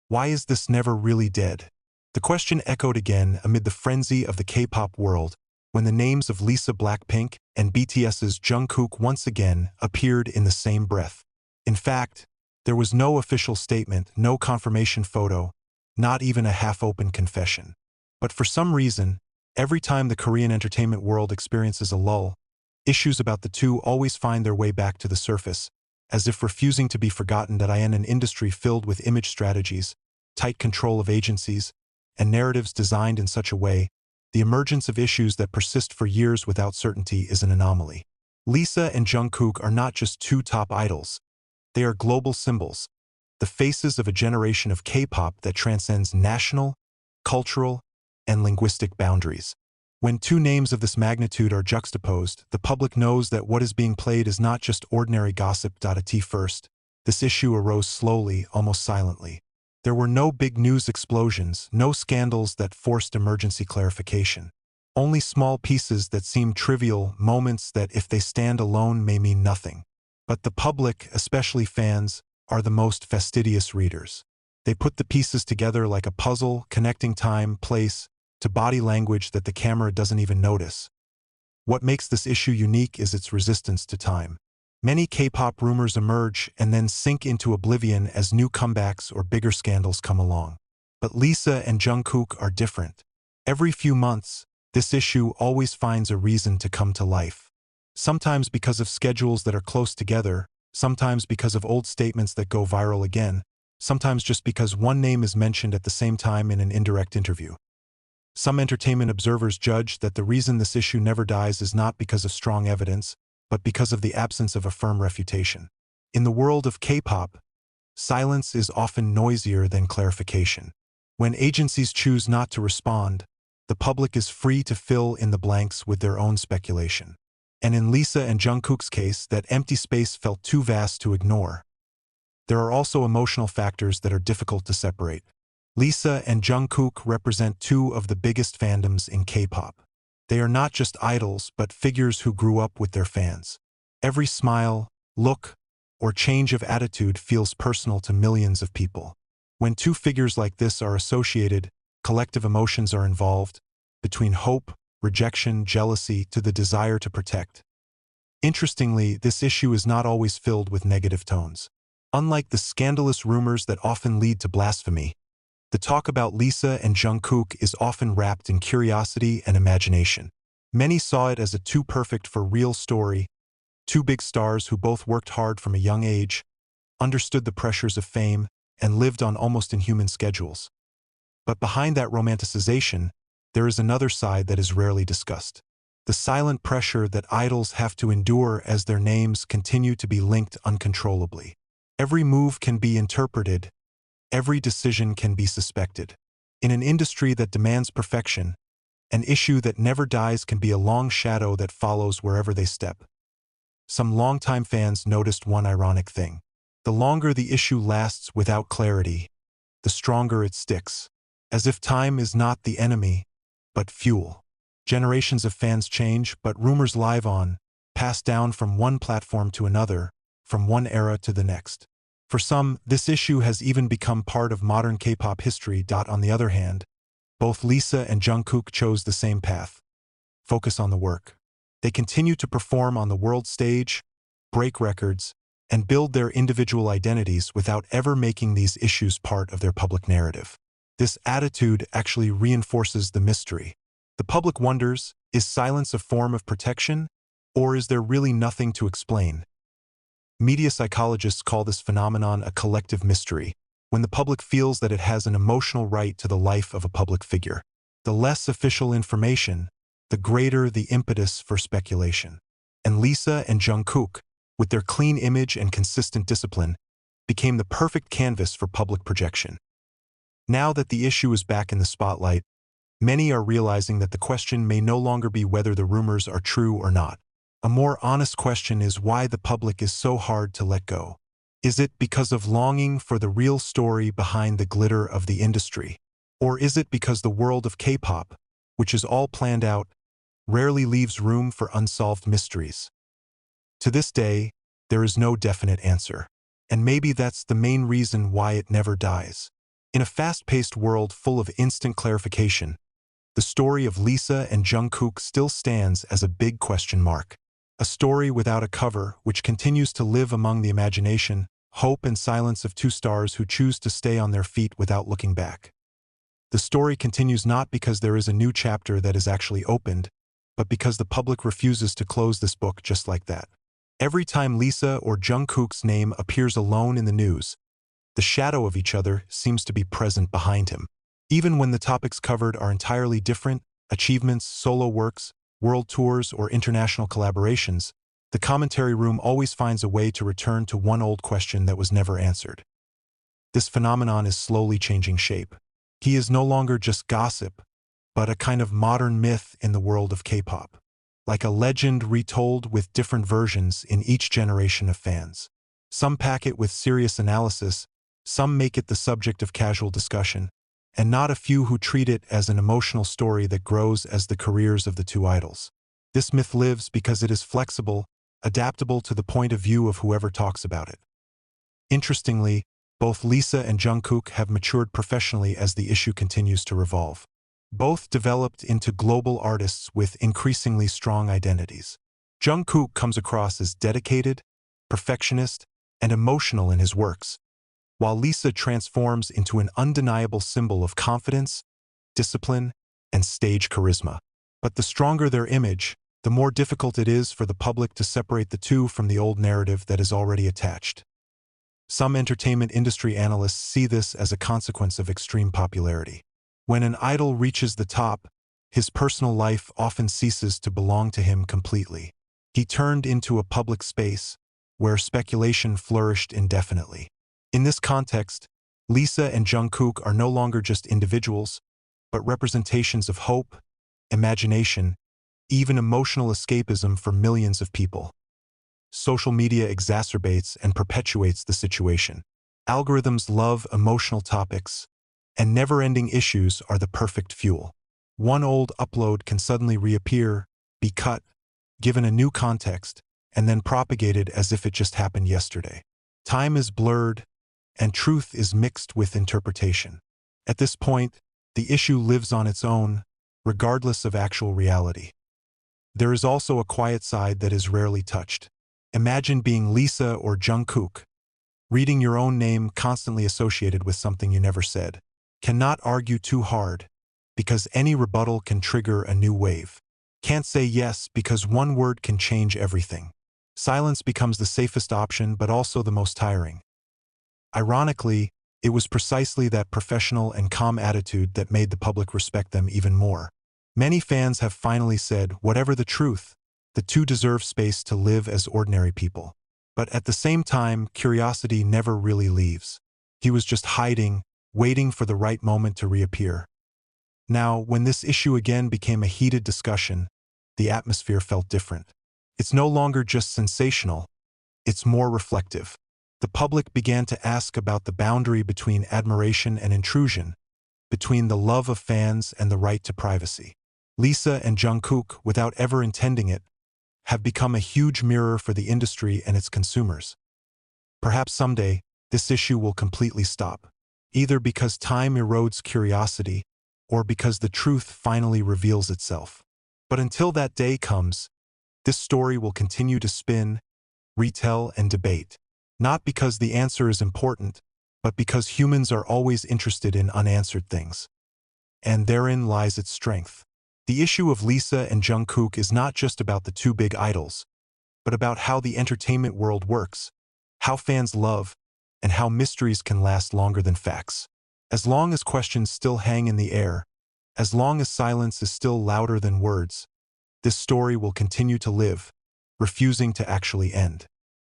Why is this never really dead? The question echoed again amid the frenzy of the K-pop world when the names of Lisa Blackpink and BTS's Jungkook once again appeared in the same breath. In fact, there was no official statement, no confirmation photo, not even a half-open confession. But for some reason, every time the Korean entertainment world experiences a lull, issues about the two always find their way back to the surface, as if refusing to be forgotten that in an industry filled with image strategies, tight control of agencies, and narratives designed in such a way, the emergence of issues that persist for years without certainty is an anomaly. Lisa and Jungkook are not just two top idols. They are global symbols, the faces of a generation of K-pop that transcends national, cultural, and linguistic boundaries. When two names of this magnitude are juxtaposed, the public knows that what is being played is not just ordinary gossip. At first, this issue arose slowly, almost silently. There were no big news explosions, no scandals that forced emergency clarification. Only small pieces that seem trivial, moments that if they stand alone may mean nothing. But the public, especially fans, are the most fastidious readers. They put the pieces together like a puzzle, connecting time, place, to body language that the camera doesn't even notice. What makes this issue unique is its resistance to time. Many K-pop rumors emerge and then sink into oblivion as new comebacks or bigger scandals come along. But Lisa and Jungkook are different. Every few months, this issue always finds a reason to come to life. Sometimes because of schedules that are close together, sometimes because of old statements that go viral again, sometimes just because one name is mentioned at the same time in an indirect interview. Some entertainment observers judge that the reason this issue never dies is not because of strong evidence, but because of the absence of a firm refutation. In the world of K-pop, silence is often noisier than clarification. When agencies choose not to respond, the public is free to fill in the blanks with their own speculation. And in Lisa and Jungkook's case, that empty space felt too vast to ignore. There are also emotional factors that are difficult to separate. Lisa and Jungkook represent two of the biggest fandoms in K-pop. They are not just idols, but figures who grew up with their fans. Every smile, look, or change of attitude feels personal to millions of people. When two figures like this are associated, collective emotions are involved, between hope, rejection, jealousy, to the desire to protect. Interestingly, this issue is not always filled with negative tones. Unlike the scandalous rumors that often lead to blasphemy, the talk about Lisa and Jungkook is often wrapped in curiosity and imagination. Many saw it as a too perfect for real story, two big stars who both worked hard from a young age, understood the pressures of fame, and lived on almost inhuman schedules. But behind that romanticization, there is another side that is rarely discussed. The silent pressure that idols have to endure as their names continue to be linked uncontrollably. Every move can be interpreted, every decision can be suspected. In an industry that demands perfection, an issue that never dies can be a long shadow that follows wherever they step. Some longtime fans noticed one ironic thing. The longer the issue lasts without clarity, the stronger it sticks. As if time is not the enemy, but fuel. Generations of fans change, but rumors live on, passed down from one platform to another, from one era to the next. For some, this issue has even become part of modern K-pop history. On the other hand, both Lisa and Jungkook chose the same path. Focus on the work. They continue to perform on the world stage, break records, and build their individual identities without ever making these issues part of their public narrative. This attitude actually reinforces the mystery. The public wonders, is silence a form of protection, or is there really nothing to explain? Media psychologists call this phenomenon a collective mystery, when the public feels that it has an emotional right to the life of a public figure. The less official information, the greater the impetus for speculation. And Lisa and Jungkook, with their clean image and consistent discipline, became the perfect canvas for public projection. Now that the issue is back in the spotlight, many are realizing that the question may no longer be whether the rumors are true or not. A more honest question is why the public is so hard to let go. Is it because of longing for the real story behind the glitter of the industry? Or is it because the world of K-pop, which is all planned out, rarely leaves room for unsolved mysteries? To this day, there is no definite answer. And maybe that's the main reason why it never dies. In a fast-paced world full of instant clarification, the story of Lisa and Jungkook still stands as a big question mark. A story without a cover which continues to live among the imagination, hope and silence of two stars who choose to stay on their feet without looking back. The story continues not because there is a new chapter that is actually opened, but because the public refuses to close this book just like that. Every time Lisa or Jungkook's name appears alone in the news, the shadow of each other seems to be present behind him. Even when the topics covered are entirely different, achievements, solo works, world tours, or international collaborations, the commentary room always finds a way to return to one old question that was never answered. This phenomenon is slowly changing shape. He is no longer just gossip, but a kind of modern myth in the world of K-pop. Like a legend retold with different versions in each generation of fans. Some pack it with serious analysis, some make it the subject of casual discussion, and not a few who treat it as an emotional story that grows as the careers of the two idols. This myth lives because it is flexible, adaptable to the point of view of whoever talks about it. Interestingly, both Lisa and Jungkook have matured professionally as the issue continues to revolve. Both developed into global artists with increasingly strong identities. Jungkook comes across as dedicated, perfectionist, and emotional in his works, while Lisa transforms into an undeniable symbol of confidence, discipline, and stage charisma. But the stronger their image, the more difficult it is for the public to separate the two from the old narrative that is already attached. Some entertainment industry analysts see this as a consequence of extreme popularity. When an idol reaches the top, his personal life often ceases to belong to him completely. He turned into a public space, where speculation flourished indefinitely. In this context, Lisa and Jungkook are no longer just individuals, but representations of hope, imagination, even emotional escapism for millions of people. Social media exacerbates and perpetuates the situation. Algorithms love emotional topics, and never-ending issues are the perfect fuel. One old upload can suddenly reappear, be cut, given a new context, and then propagated as if it just happened yesterday. Time is blurred, and truth is mixed with interpretation. At this point, the issue lives on its own, regardless of actual reality. There is also a quiet side that is rarely touched. Imagine being Lisa or Jungkook, reading your own name constantly associated with something you never said. Cannot argue too hard, because any rebuttal can trigger a new wave. Can't say yes because one word can change everything. Silence becomes the safest option but also the most tiring. Ironically, it was precisely that professional and calm attitude that made the public respect them even more. Many fans have finally said, whatever the truth, the two deserve space to live as ordinary people. But at the same time, curiosity never really leaves. He was just hiding, waiting for the right moment to reappear. Now, when this issue again became a heated discussion, the atmosphere felt different. It's no longer just sensational, it's more reflective. The public began to ask about the boundary between admiration and intrusion, between the love of fans and the right to privacy. Lisa and Jungkook, without ever intending it, have become a huge mirror for the industry and its consumers. Perhaps someday, this issue will completely stop, either because time erodes curiosity or because the truth finally reveals itself. But until that day comes, this story will continue to spin, retell, and debate. Not because the answer is important, but because humans are always interested in unanswered things. And therein lies its strength. The issue of Lisa and Jungkook is not just about the two big idols, but about how the entertainment world works, how fans love, and how mysteries can last longer than facts. As long as questions still hang in the air, as long as silence is still louder than words, this story will continue to live, refusing to actually end.